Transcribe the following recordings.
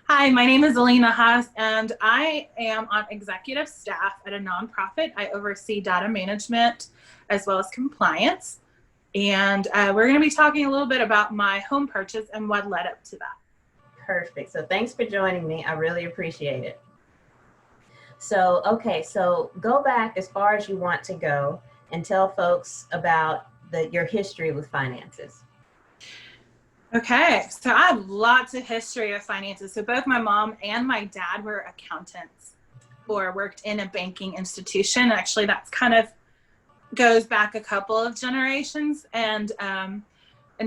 Hi, my name is Aline Nahhas, and I am on executive staff at a nonprofit. I oversee data management as well as compliance. And we're going to be talking a little bit about my home purchase and what led up to that. Perfect. So thanks for joining me. I really appreciate it. So go back as far as you want to go and tell folks about your history with finances. Okay, so I have lots of history of finances. So both my mom and my dad were accountants or worked in a banking institution. Actually, that's kind of goes back a couple of generations. And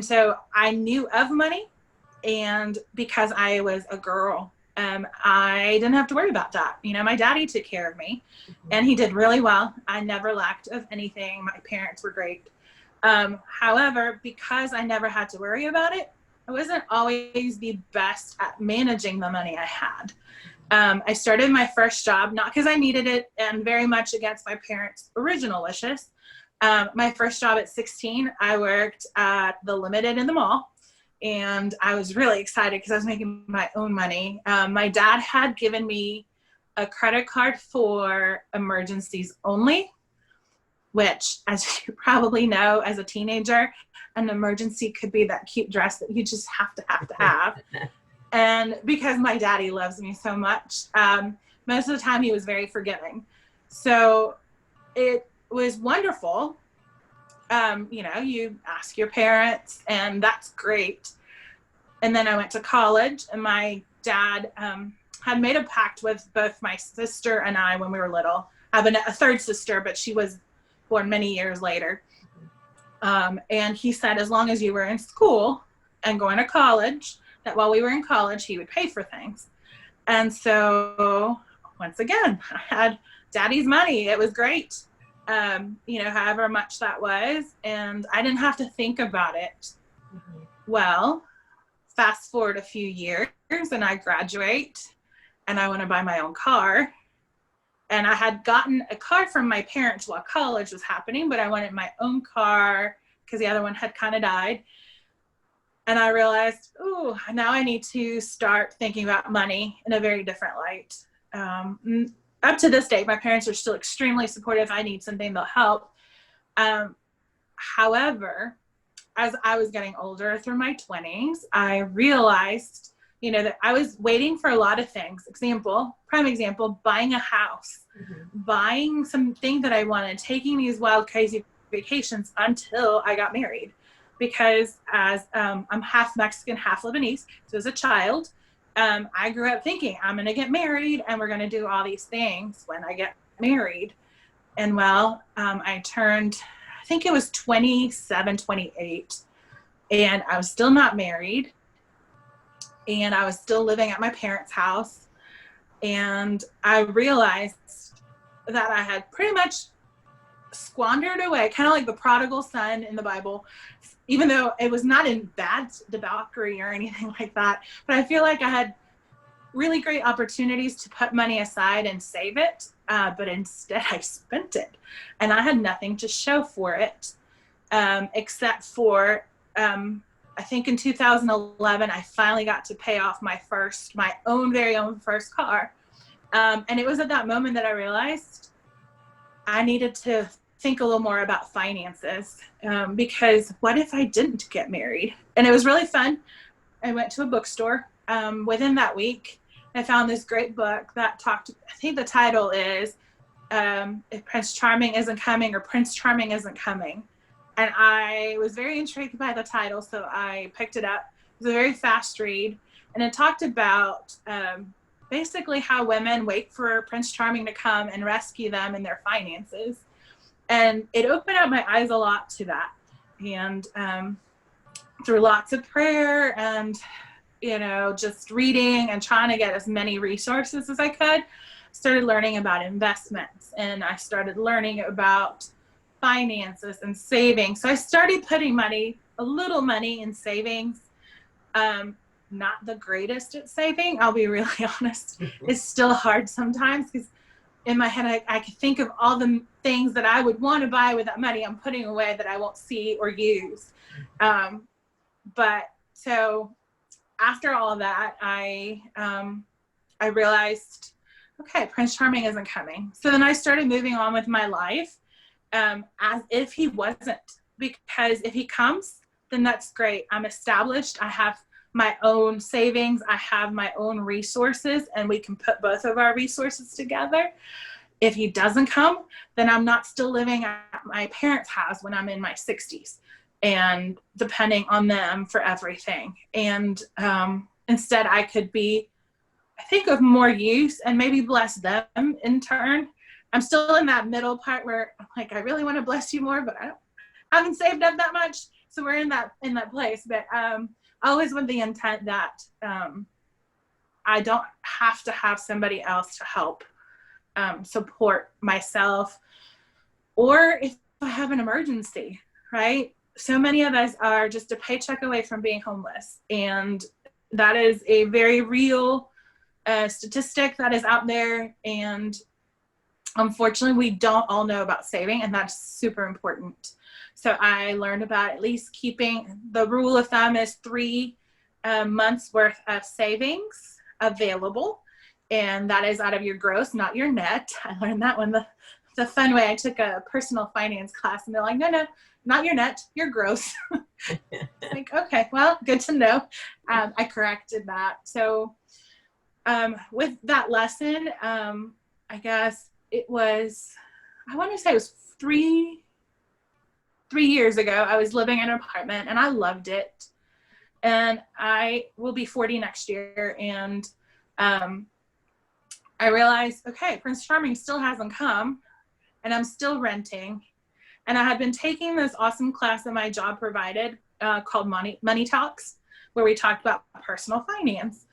so I knew of money. And because I was a girl, I didn't have to worry about that. You know, my daddy took care of me and he did really well. I never lacked of anything. My parents were great. However, because I never had to worry about it, I wasn't always the best at managing the money I had. I started my first job, not because I needed it and very much against my parents' original wishes. My first job at 16, I worked at the Limited in the mall. And I was really excited because I was making my own money. My dad had given me a credit card for emergencies only, which, as you probably know, as a teenager, an emergency could be that cute dress that you just have to have. And because my daddy loves me so much, most of the time he was very forgiving. So it was wonderful. You know, you ask your parents and that's great. And then I went to college and my dad had made a pact with both my sister and I when we were little. I have a third sister, but she was born many years later. And he said, as long as you were in school and going to college, that while we were in college, he would pay for things. And so once again, I had daddy's money. It was great. You know, however much that was, and I didn't have to think about it. Well, fast forward a few years and I graduate and I want to buy my own car. And I had gotten a car from my parents while college was happening, but I wanted my own car because the other one had kind of died. And I realized, oh, now I need to start thinking about money in a very different light. Up to this day, my parents are still extremely supportive. If I need something, they'll help. However, as I was getting older through my 20s, I realized, you know, that I was waiting for a lot of things. Prime example, buying a house, buying something that I wanted, taking these wild, crazy vacations until I got married. Because as I'm half Mexican, half Lebanese, so as a child, I grew up thinking I'm going to get married and we're going to do all these things when I get married. And well, I turned, I think it was 27, 28, and I was still not married. And I was still living at my parents' house. And I realized that I had pretty much squandered away, kind of like the prodigal son in the Bible, even though it was not in bad debauchery or anything like that. But I feel like I had really great opportunities to put money aside and save it. But instead I spent it and I had nothing to show for it, except for, I think in 2011, I finally got to pay off my very own first car. And it was at that moment that I realized I needed to think a little more about finances, because what if I didn't get married? And it was really fun. I went to a bookstore within that week. I found this great book that talked, I think the title is If Prince Charming Isn't Coming or Prince Charming Isn't Coming. And I was very intrigued by the title, so I picked it up. It was a very fast read. And it talked about basically how women wait for Prince Charming to come and rescue them in their finances. And it opened up my eyes a lot to that. And through lots of prayer and, you know, just reading and trying to get as many resources as I could, started learning about investments and I started learning about finances and saving. So I started putting a little money in savings. Not the greatest at saving, I'll be really honest. It's still hard sometimes because in my head, I can think of all the things that I would want to buy with that money I'm putting away that I won't see or use. But so after all of that, I realized, okay, Prince Charming isn't coming. So then I started moving on with my life as if he wasn't, because if he comes, then that's great. I'm established. I have my own savings. I have my own resources, and we can put both of our resources together. If he doesn't come, then I'm not still living at my parents' house when I'm in my 60s and depending on them for everything. And instead, I could be, I think, of more use and maybe bless them in turn. I'm still in that middle part where I'm like, I really want to bless you more, but I haven't saved up that much. So we're in that place. But always with the intent that I don't have to have somebody else to help support myself, or if I have an emergency, right? So many of us are just a paycheck away from being homeless, and that is a very real statistic that is out there, and unfortunately we don't all know about saving, and that's super important. So I learned about at least keeping, the rule of thumb is 3 months worth of savings available. And that is out of your gross, not your net. I learned that one the fun way. I took a personal finance class, and they're like, no, not your net, your gross. Like, okay, well, good to know. I corrected that. So with that lesson, I guess it was, I want to say it was 3 years ago. I was living in an apartment, and I loved it. And I will be 40 next year. And I realized, okay, Prince Charming still hasn't come, and I'm still renting. And I had been taking this awesome class that my job provided called Money Talks, where we talked about personal finance.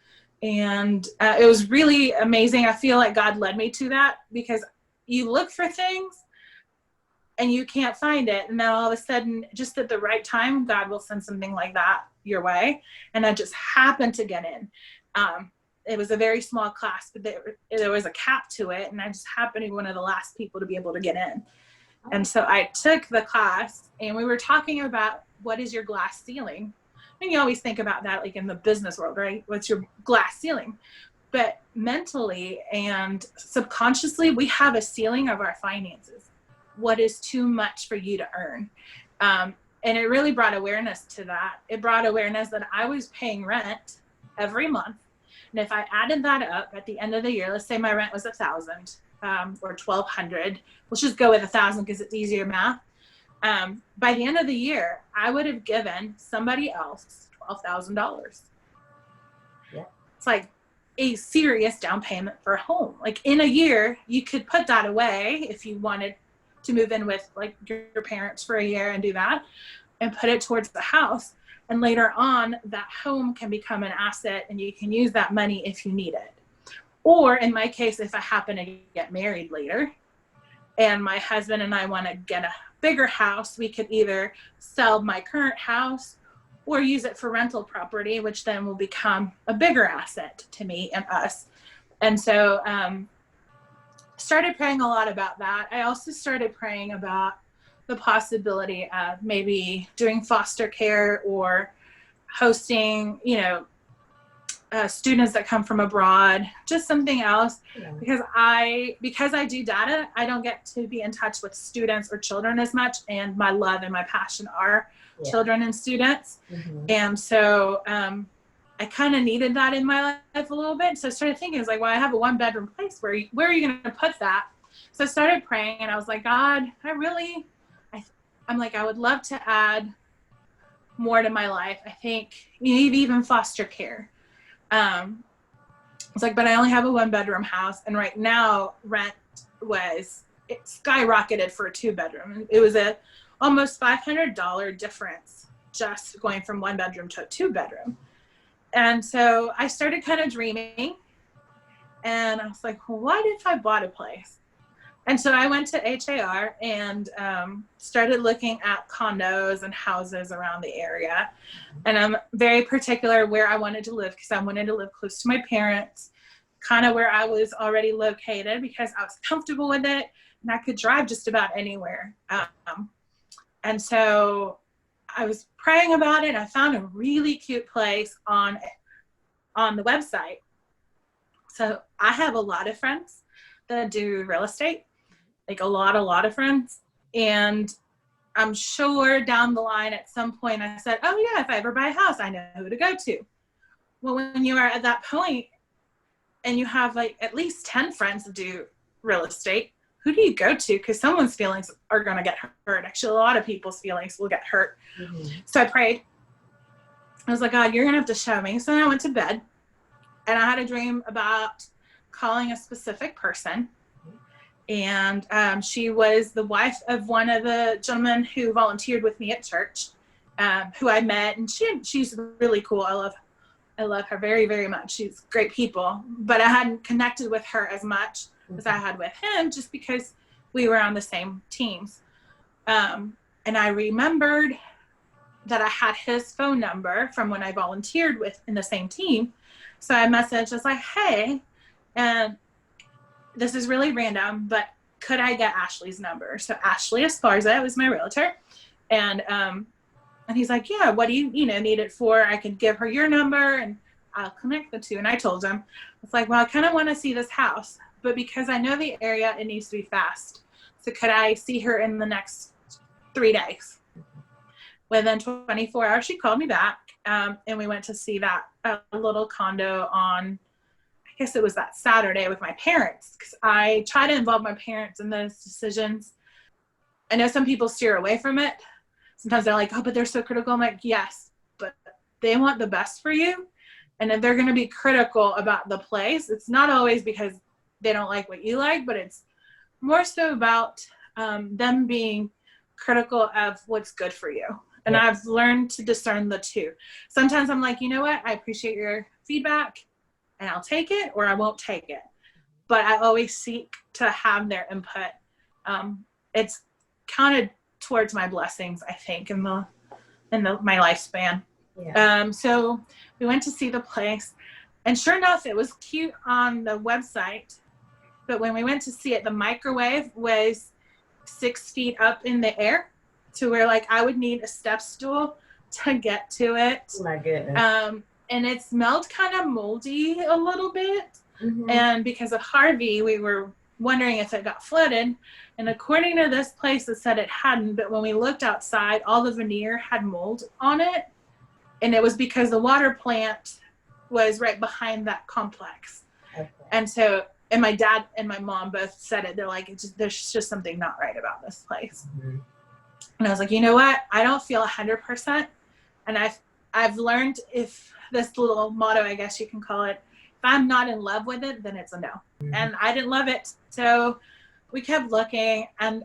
And it was really amazing. I feel like God led me to that, because you look for things and you can't find it. And then all of a sudden, just at the right time, God will send something like that your way. And I just happened to get in. It was a very small class, but there was a cap to it. And I just happened to be one of the last people to be able to get in. And so I took the class, and we were talking about, what is your glass ceiling? And you always think about that, like in the business world, right? What's your glass ceiling? But mentally and subconsciously, we have a ceiling of our finances. What is too much for you to earn? And it really brought awareness to that. It brought awareness that I was paying rent every month. And if I added that up at the end of the year, let's say my rent was $1,000 or $1,200. Let's just go with $1,000 because it's easier math. By the end of the year, I would have given somebody else $12,000. Yeah. It's like a serious down payment for a home. Like in a year, you could put that away if you wanted to move in with like your parents for a year and do that, and put it towards the house. And later on, that home can become an asset, and you can use that money if you need it. Or in my case, if I happen to get married later and my husband and I want to get a bigger house, we could either sell my current house or use it for rental property, which then will become a bigger asset to me and us. And so started praying a lot about that. I also started praying about the possibility of maybe doing foster care or hosting, students that come from abroad, just something else. Yeah. Because I do data, I don't get to be in touch with students or children as much, and my love and my passion are children and students. Mm-hmm. And so I kind of needed that in my life a little bit. So I started thinking, it's like, well, I have a 1-bedroom place. Where are you going to put that? So I started praying, and I was like, God, I'm like, I would love to add more to my life. I think maybe even foster care. It's like, but I only have a 1-bedroom house, and right now rent it skyrocketed for a 2-bedroom. It was a almost $500 difference just going from 1-bedroom to a 2-bedroom. And so I started kind of dreaming, and I was like, well, what if I bought a place? And so I went to HAR and started looking at condos and houses around the area. And I'm very particular where I wanted to live, because I wanted to live close to my parents, kind of where I was already located, because I was comfortable with it and I could drive just about anywhere. And so I was praying about it. I found a really cute place on on the website. So I have a lot of friends that do real estate, like a lot of friends. And I'm sure down the line at some point I said, oh yeah, if I ever buy a house, I know who to go to. Well, when you are at that point and you have like at least 10 friends that do real estate, who do you go to? Because someone's feelings are going to get hurt. Actually, a lot of people's feelings will get hurt. So I prayed. I was like, God, you're going to have to show me. So then I went to bed and I had a dream about calling a specific person. And she was the wife of one of the gentlemen who volunteered with me at church, who I met. And she's really cool. I love her very, very much. She's great people. But I hadn't connected with her as much as I had with him, just because we were on the same teams. And I remembered that I had his phone number from when I volunteered with in the same team. So I messaged, I was like, hey, and this is really random, but could I get Ashley's number? So Ashley Esparza was my realtor. And he's like, yeah, what do you need it for? I could give her your number and I'll connect the two. And I told him, it's like, well, I kind of want to see this house, but because I know the area, it needs to be fast. So could I see her in the next 3 days? Within 24 hours, she called me back, and we went to see that little condo on, I guess it was that Saturday with my parents, because I try to involve my parents in those decisions. I know some people steer away from it. Sometimes they're like, oh, but they're so critical. I'm like, yes, but they want the best for you. And if they're going to be critical about the place, it's not always because they don't like what you like, but it's more so about them being critical of what's good for you. And yeah. I've learned to discern the two. Sometimes I'm like, you know what? I appreciate your feedback and I'll take it, or I won't take it. But I always seek to have their input. It's counted towards my blessings, I think, in my lifespan. Yeah. So we went to see the place, and sure enough, it was cute on the website. But when we went to see it, the microwave was 6 feet up in the air, to where like I would need a step stool to get to it. Oh my goodness. And it smelled kind of moldy a little bit. Mm-hmm. And because of Harvey, we were wondering if it got flooded. And according to this place, it said it hadn't. But when we looked outside, all the veneer had mold on it. And it was because the water plant was right behind that complex. Okay. And so, and my dad and my mom both said it. They're like, there's just something not right about this place. Mm-hmm. And I was like, you know what? I don't feel 100%. And I've learned, if this little motto, I guess you can call it, if I'm not in love with it, then it's a no. Mm-hmm. And I didn't love it. So we kept looking, and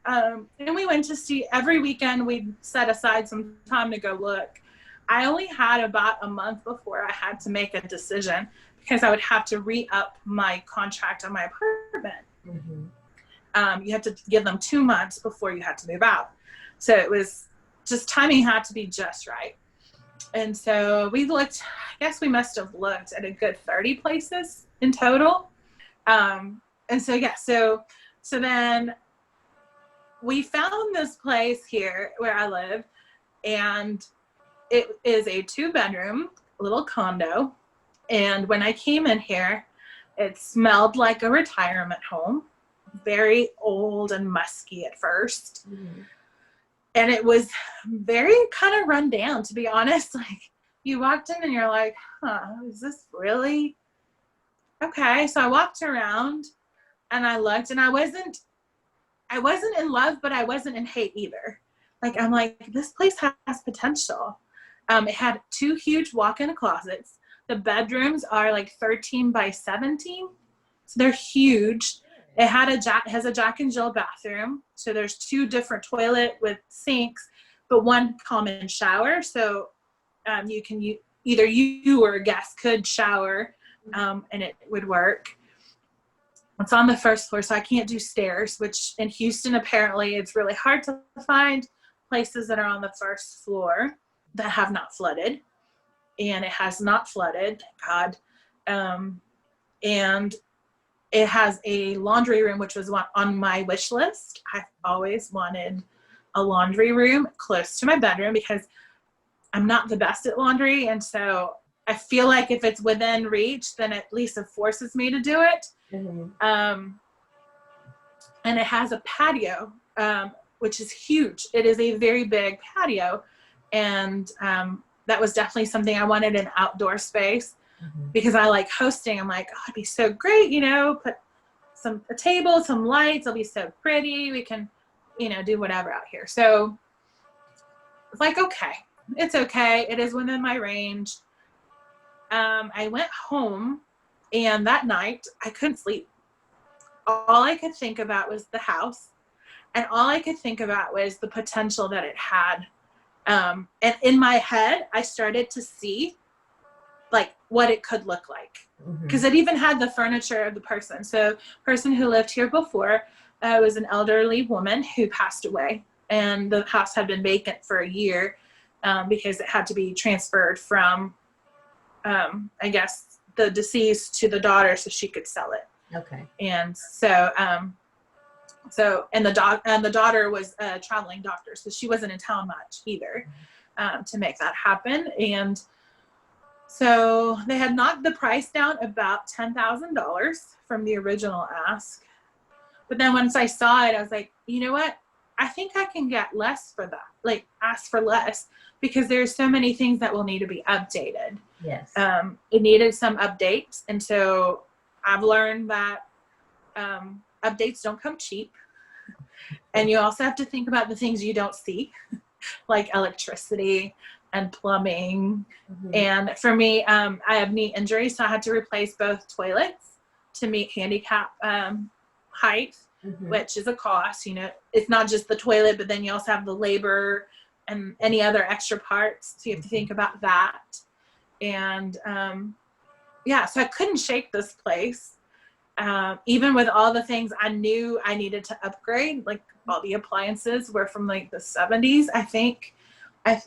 we went to see, every weekend we'd set aside some time to go look. I only had about a month before I had to make a decision, because I would have to re-up my contract on my apartment. Mm-hmm. You have to give them 2 months before you had to move out. So it was just, timing had to be just right. And so we looked, I guess we must have looked at a good 30 places in total. And so, yeah, so then we found this place here where I live, and it is a 2-bedroom little condo. And when I came in here, it smelled like a retirement home, very old and musky at first. Mm-hmm. And it was very kind of run down, to be honest. Like, you walked in and you're like, is this really? Okay. So I walked around and I looked, and I wasn't in love, but I wasn't in hate either. Like, I'm like, this place has potential. It had 2 huge walk-in closets. The bedrooms are like 13 by 17. So they're huge. It has a Jack and Jill bathroom. So there's 2 different toilet with sinks, but 1 common shower. So you can either you or a guest could shower, and it would work. It's on the 1st floor, so I can't do stairs, which in Houston, apparently it's really hard to find places that are on the 1st floor that have not flooded. And it has not flooded, thank God. And it has a laundry room, which was on my wish list. I've always wanted a laundry room close to my bedroom, because I'm not the best at laundry. And so I feel like if it's within reach, then at least it forces me to do it. And it has a patio, which is huge. It is a very big patio. And that was definitely something I wanted, an outdoor space, because I like hosting. I'm like, oh, it'd be so great, you know, put a table, some lights. It'll be so pretty. We can, you know, do whatever out here. So it's like, okay, it's okay. It is within my range. I went home, and that night I couldn't sleep. All I could think about was the house, and all I could think about was the potential that it had. And in my head, I started to see like what it could look like, because it even had the furniture of the person. So person who lived here before was an elderly woman who passed away, and the house had been vacant for a year because it had to be transferred from I guess the deceased to the daughter so she could sell it. Okay. And so and the daughter was a traveling doctor, so she wasn't in town much either to make that happen. And so they had knocked the price down about $10,000 from the original ask. But then once I saw it, I was like, you know what? I think I can get less for that, like ask for less, because there's so many things that will need to be updated. Yes. It needed some updates. And so I've learned that updates don't come cheap. And you also have to think about the things you don't see, like electricity and plumbing. And for me, I have knee injuries, so I had to replace both toilets to meet handicap height, which is a cost. You know, it's not just the toilet, but then you also have the labor and any other extra parts. So you have to think about that. And yeah, so I couldn't shake this place. Even with all the things I knew I needed to upgrade, like all the appliances were from like the 70s, I think.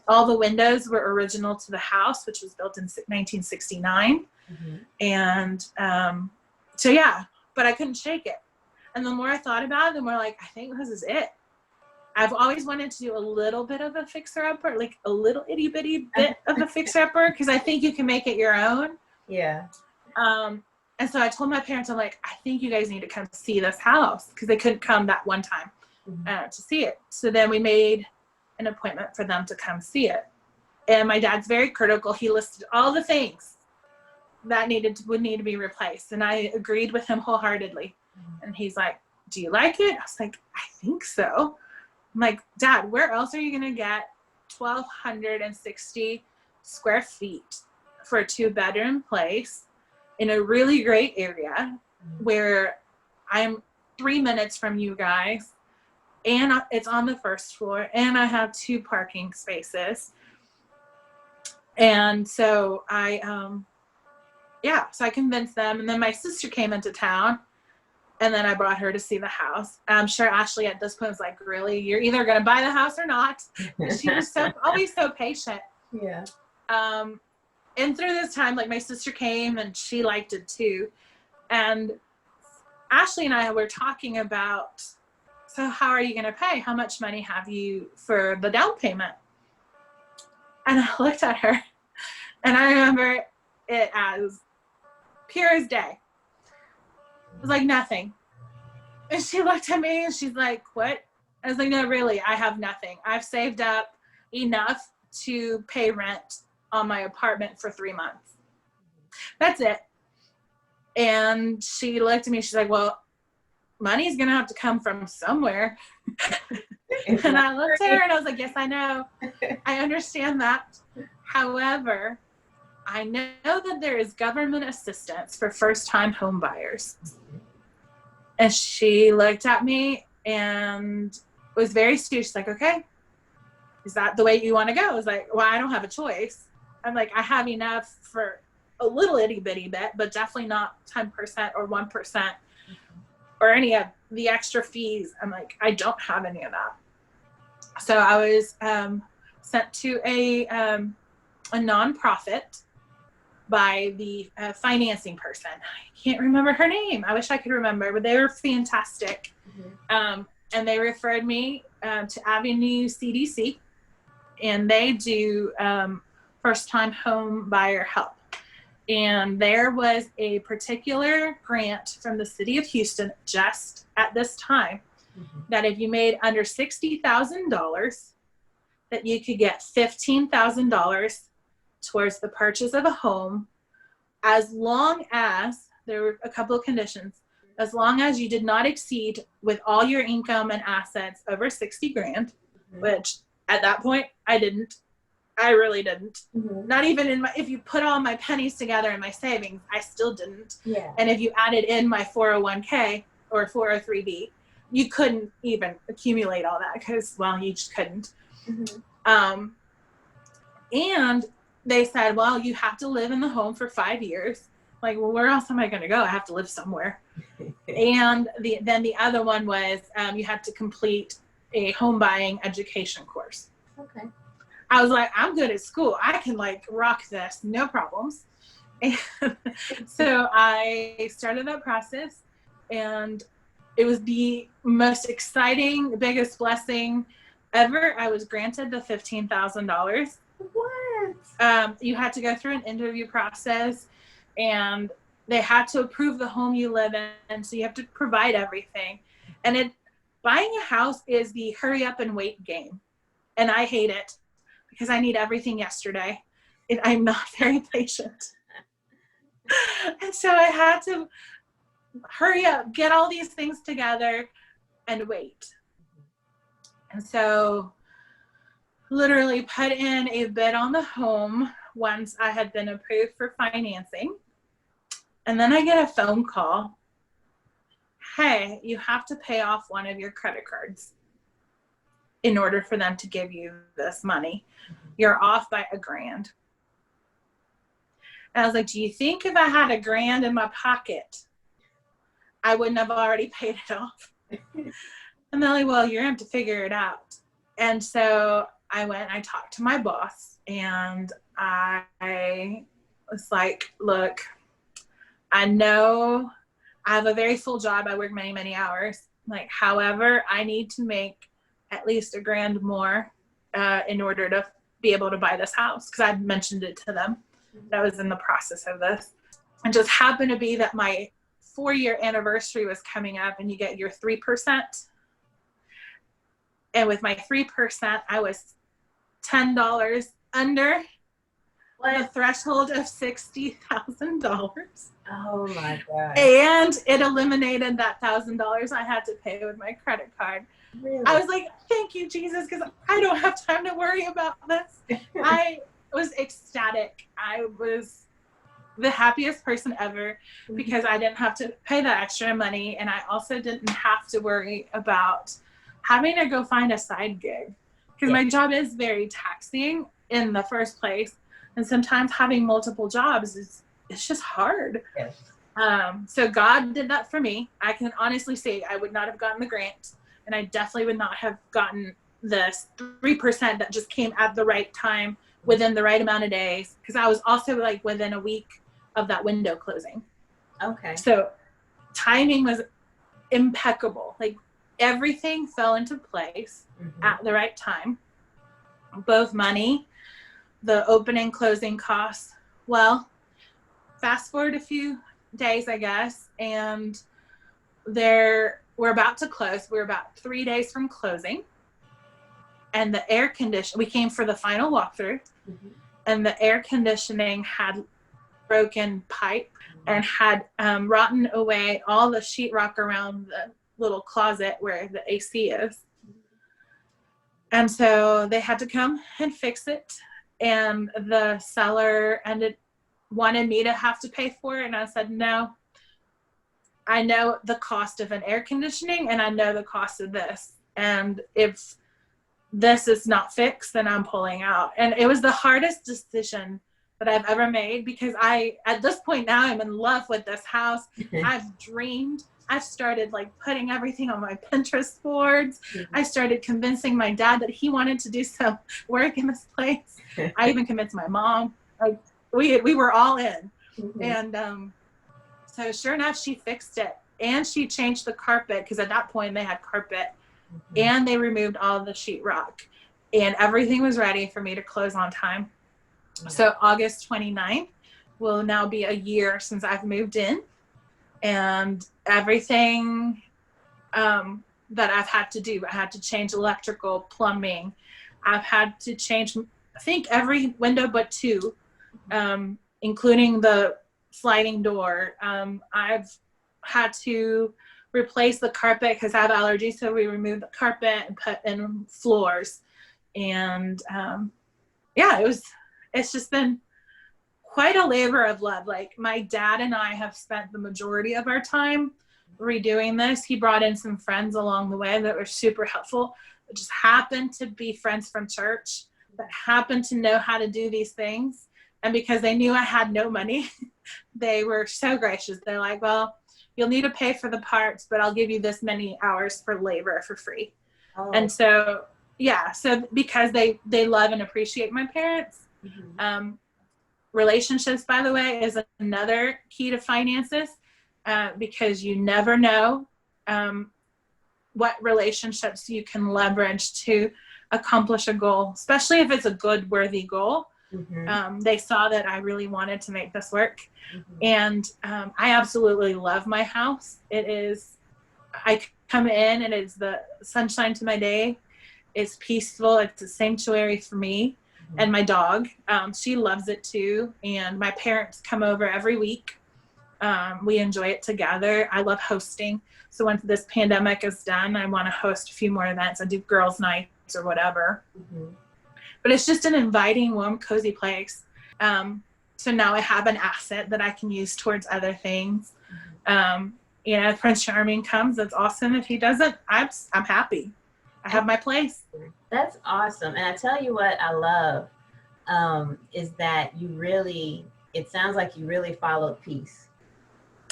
All the windows were original to the house, which was built in 1969. And so, yeah, but I couldn't shake it. And the more I thought about it, the more like, I think this is it. I've always wanted to do a little bit of a fixer-upper, like a little itty-bitty bit of a fixer-upper, because I think you can make it your own. Yeah. And so I told my parents, I'm like, I think you guys need to come see this house, because they couldn't come that one time to see it. So then we made an appointment for them to come see it. And my dad's very critical. He listed all the things that would need to be replaced. And I agreed with him wholeheartedly. And he's like, do you like it? I was like, I think so. I'm like, Dad, where else are you going to get 1,260 square feet for a 2-bedroom place in a really great area where I'm 3 minutes from you guys, and it's on the first floor, and I have 2 parking spaces. And so so I convinced them. And then my sister came into town, and then I brought her to see the house. I'm sure Ashley at this point was like, really, you're either going to buy the house or not. She was always so patient. Yeah. And through this time, like, my sister came and she liked it too. And Ashley and I were talking about, so how are you going to pay? How much money have you for the down payment? And I looked at her, and I remember it as pure as day. It was like nothing. And she looked at me and she's like, what? I was like, no, really, I have nothing. I've saved up enough to pay rent on my apartment for 3 months. That's it. And she looked at me, she's like, well, money's going to have to come from somewhere. And I looked at her and I was like, yes, I know. I understand that. However, I know that there is government assistance for first-time home buyers. And she looked at me and was very astute. She's like, okay, is that the way you want to go? I was like, well, I don't have a choice. I'm like, I have enough for a little itty bitty bit, but definitely not 10% or 1% or any of the extra fees. I'm like, I don't have any of that. So I was sent to a nonprofit by the financing person. I can't remember her name. I wish I could remember, but they were fantastic. And they referred me to Avenue CDC, and they do first-time home buyer help. And there was a particular grant from the city of Houston just at this time that if you made under $60,000, that you could get $15,000 towards the purchase of a home, as long as, there were a couple of conditions, as long as you did not exceed with all your income and assets over 60 grand, which at that point I didn't. I really didn't. Not even in my, if you put all my pennies together in my savings, I still didn't. Yeah. And if you added in my 401k or 403b, you couldn't even accumulate all that because, well, you just couldn't. And they said, well, you have to live in the home for 5 years. Like, well, where else am I going to go? I have to live somewhere. And then the other one was you had to complete a home buying education course. Okay. I was like, I'm good at school. I can like rock this, no problems. And so I started that process, and it was the most exciting, biggest blessing ever. I was granted the $15,000. What? You had to go through an interview process, and they had to approve the home you live in. So you have to provide everything. And buying a house is the hurry up and wait game. And I hate it because I need everything yesterday. And I'm not very patient. And so I had to hurry up, get all these things together, and wait. And so literally put in a bid on the home once I had been approved for financing. And then I get a phone call. Hey, you have to pay off one of your credit cards in order for them to give you this money. You're off by $1,000. And I was like, do you think if I had $1,000 in my pocket, I wouldn't have already paid it off? And they're like, well, you're going to have to figure it out. And so I went and I talked to my boss, and I was like, look, I know I have a very full job. I work many, many hours. Like, however, I need to make at least $1,000 more in order to be able to buy this house, because I mentioned it to them. That was in the process of this. It just happened to be that my 4-year anniversary was coming up, and you get your 3%. And with my 3%, I was $10 under the threshold of $60,000. Oh my God. And it eliminated that $1,000 I had to pay with my credit card. Really? I was like, thank you, Jesus, because I don't have time to worry about this. I was ecstatic. I was the happiest person ever because I didn't have to pay that extra money. And I also didn't have to worry about having to go find a side gig, because my job is very taxing in the first place. And sometimes having multiple jobs it's just hard. Yes. So God did that for me. I can honestly say I would not have gotten the grant, and I definitely would not have gotten this 3% that just came at the right time within the right amount of days, because I was also like within a week of that window closing. Okay. So timing was impeccable. Like, everything fell into place at the right time. Both money, the opening, closing costs. Well, fast forward a few days, I guess, and we're about to close. We're about 3 days from closing, and the air condition, we came for the final walkthrough, and the air conditioning had broken pipe and had rotten away all the sheetrock around the little closet where the AC is. And so they had to come and fix it, and the seller wanted me to have to pay for it, and I said no. I know the cost of an air conditioning, and I know the cost of this, and if this is not fixed, then I'm pulling out. And it was the hardest decision that I've ever made, because at this point now, I'm in love with this house. I've dreamed. I started like putting everything on my Pinterest boards. I started convincing my dad that he wanted to do some work in this place. I even convinced my mom. Like, we were all in. And so sure enough, she fixed it, and she changed the carpet, because at that point they had carpet, and they removed all the sheetrock, and everything was ready for me to close on time. So August 29th, will now be a year since I've moved in, and everything that I've had to do. I had to change electrical, plumbing. I've had to change, I think, every window but two, including the sliding door. I've had to replace the carpet because I have allergies, so we removed the carpet and put in floors. And yeah, it's just been quite a labor of love. Like, my dad and I have spent the majority of our time redoing this. He brought in some friends along the way that were super helpful. It just happened to be friends from church that happened to know how to do these things. And because they knew I had no money, they were so gracious. They're like, well, you'll need to pay for the parts, but I'll give you this many hours for labor for free. Oh. And so, yeah, so because they love and appreciate my parents. Relationships, by the way, is another key to finances, because you never know what relationships you can leverage to accomplish a goal, especially if it's a good, worthy goal. They saw that I really wanted to make this work. And I absolutely love my house. It is, I come in and it's the sunshine to my day. It's peaceful. It's a sanctuary for me and my dog. She loves it too. And my parents come over every week. We enjoy it together. I love hosting. So once this pandemic is done, I want to host a few more events. I do girls' nights or whatever. But it's just an inviting, warm, cozy place. So now I have an asset that I can use towards other things. You know, if Prince Charming comes, that's awesome. If he doesn't, I'm happy. I have my place. That's awesome. And I tell you what I love is that you really, it sounds like you really followed peace.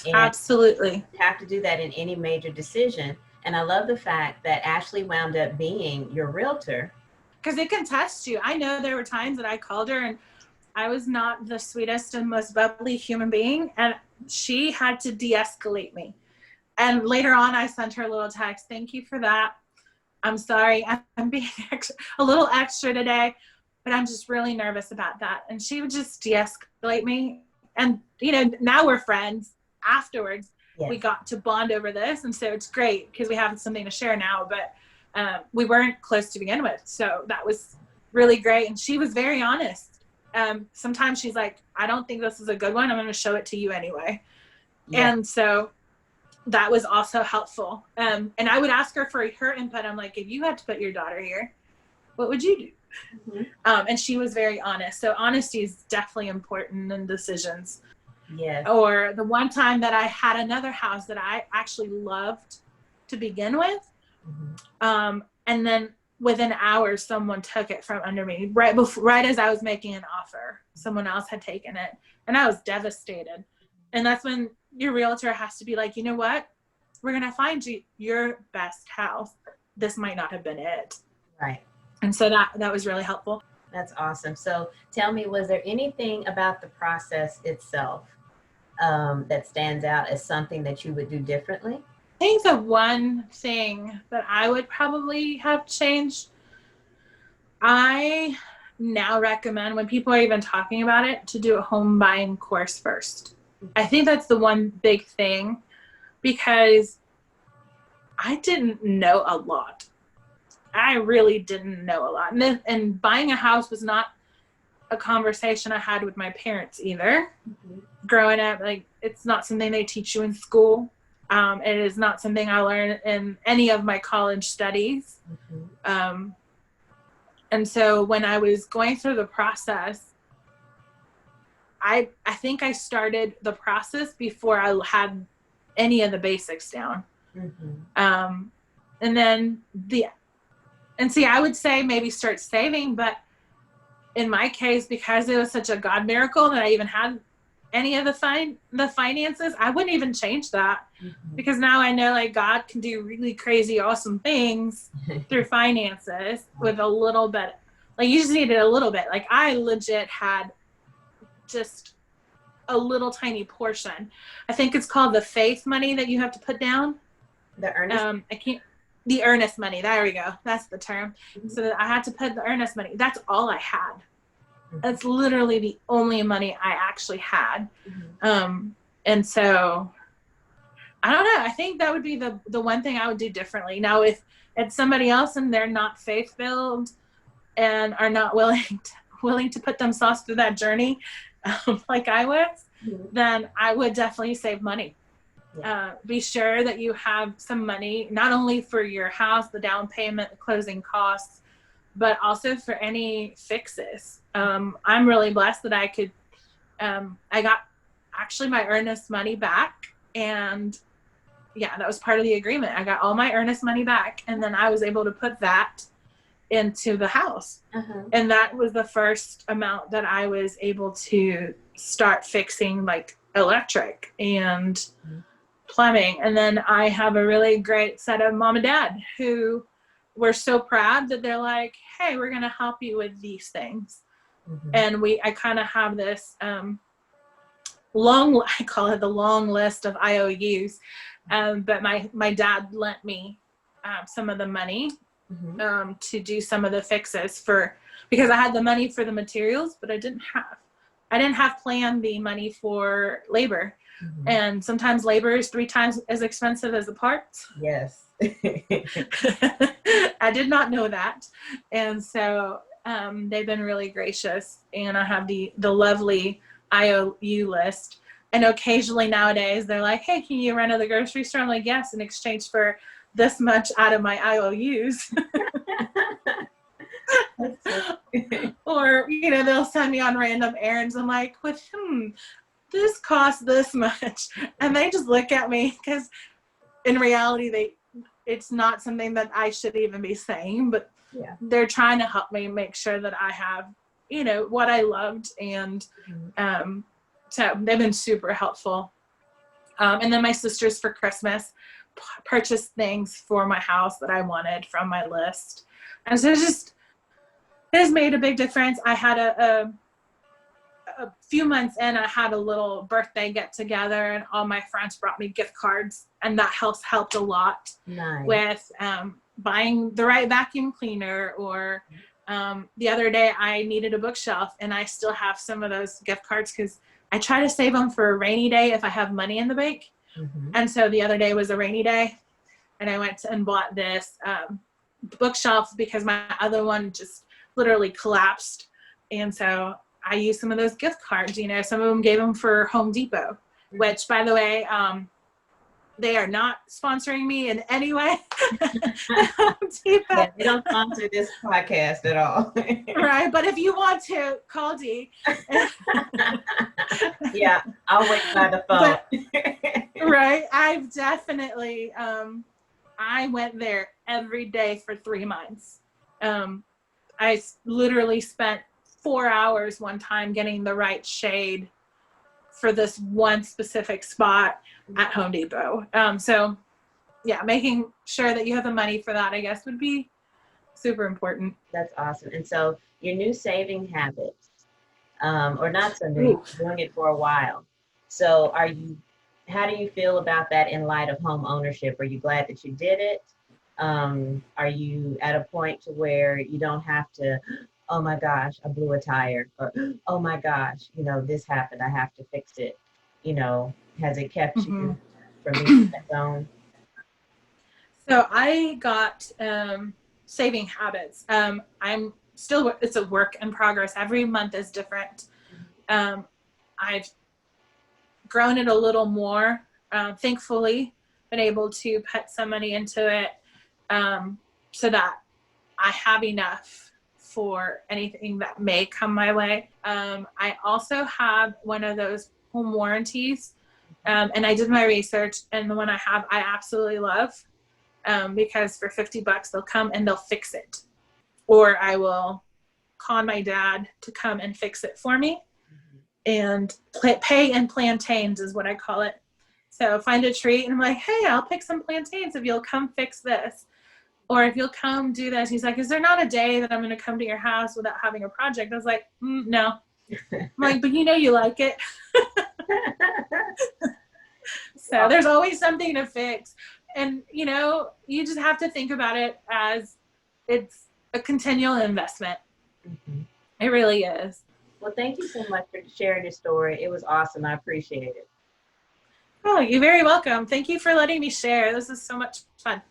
And absolutely. You have to do that in any major decision. And I love the fact that Ashley wound up being your realtor. Because it can test you. I know there were times that I called her and I was not the sweetest and most bubbly human being, and she had to de-escalate me. And later on, I sent her a little text. Thank you for that. I'm sorry. I'm being a little extra today, but I'm just really nervous about that. And she would just de-escalate me. And, you know, now we're friends. Afterwards, we got to bond over this. And so it's great because we have something to share now. But we weren't close to begin with. So that was really great. And she was very honest. Sometimes she's like, I don't think this is a good one. I'm going to show it to you anyway. And so that was also helpful. And I would ask her for her input. I'm like, if you had to put your daughter here, what would you do? And she was very honest. So honesty is definitely important in decisions. Or the one time that I had another house that I actually loved to begin with. And then within hours, someone took it from under me. Right as I was making an offer, someone else had taken it. And I was devastated. And that's when your realtor has to be like, you know what? We're going to find you your best house. This might not have been it. Right. And so that was really helpful. That's awesome. So tell me, was there anything about the process itself that stands out as something that you would do differently? I think the one thing that I would probably have changed, I now recommend when people are even talking about it to do a home buying course first. I think that's the one big thing because I didn't know a lot. I really didn't know a lot. And buying a house was not a conversation I had with my parents either. Growing up, like, it's not something they teach you in school. It is not something I learned in any of my college studies. And so when I was going through the process, I think I started the process before I had any of the basics down. And then I would say maybe start saving, but in my case, because it was such a God miracle that I even had any of the finances, I wouldn't even change that because now I know like God can do really crazy, awesome things through finances with a little bit. Like you just needed a little bit. Like I legit had just a little tiny portion. I think it's called the faith money that you have to put down. The earnest? The earnest money. There we go. That's the term. So I had to put the earnest money. That's all I had. That's literally the only money I actually had. And so I don't know. I think that would be the one thing I would do differently. Now, if it's somebody else and they're not faith-filled and are not willing to put themselves through that journey, like I was, then I would definitely save money. Be sure that you have some money, not only for your house, the down payment, the closing costs, but also for any fixes. I'm really blessed that I could, I got actually my earnest money back, and yeah, that was part of the agreement. I got all my earnest money back, and then I was able to put that into the house. And that was the first amount that I was able to start fixing, like electric and plumbing. And then I have a really great set of mom and dad who were so proud that they're like, hey, we're going to help you with these things. And I kind of have this I call it the long list of IOUs. But my dad lent me some of the money to do some of the fixes because I had the money for the materials, but I didn't have planned the money for labor. And sometimes labor is 3 times as expensive as the parts. Yes. I did not know that. And so they've been really gracious, and I have the lovely IOU list. And occasionally nowadays they're like, hey, can you run to the grocery store? I'm like, yes, in exchange for this much out of my IOUs. Or, they'll send me on random errands. I'm like, this costs this much. And they just look at me, because in reality, it's not something that I should even be saying, but they're trying to help me make sure that I have, what I loved. And so they've been super helpful. And then my sisters for Christmas purchased things for my house that I wanted from my list. And so it has made a big difference. I had a few months in, I had a little birthday get together, and all my friends brought me gift cards, and that helped a lot with buying the right vacuum cleaner. Or the other day I needed a bookshelf, and I still have some of those gift cards because I try to save them for a rainy day if I have money in the bank. And so the other day was a rainy day, and I went and bought this bookshelf because my other one just literally collapsed. And so I used some of those gift cards. Some of them gave them for Home Depot, which, by the way, they are not sponsoring me in any way. Yeah, they don't sponsor this podcast at all. Right, but if you want to, call Dee. Yeah, I'll wait by the phone. Right, I've definitely, I went there every day for 3 months. I literally spent 4 hours one time getting the right shade for this one specific spot at Home Depot. So yeah, making sure that you have the money for that, I guess, would be super important. That's awesome. And so your new saving habits, or not so new, doing it for a while. So how do you feel about that in light of home ownership? Are you glad that you did it? Are you at a point to where you don't have to, oh my gosh, I blew a tire, or oh my gosh, this happened, I have to fix it. Has it kept you from being in that zone? So I got saving habits. I'm still, it's a work in progress. Every month is different. I've grown it a little more, thankfully, been able to put some money into it so that I have enough for anything that may come my way. I also have one of those home warranties, and I did my research, and the one I have I absolutely love, because for $50 they'll come and they'll fix it, or I will con my dad to come and fix it for me. And pay in plantains is what I call it. So find a tree, and I'm like, hey, I'll pick some plantains if you'll come fix this. Or if you'll come do this. He's like, is there not a day that I'm going to come to your house without having a project? I was like, no. I'm like, but you like it. So there's always something to fix. And, you just have to think about it as it's a continual investment. It really is. Well, thank you so much for sharing your story. It was awesome. I appreciate it. Oh, you're very welcome. Thank you for letting me share. This is so much fun.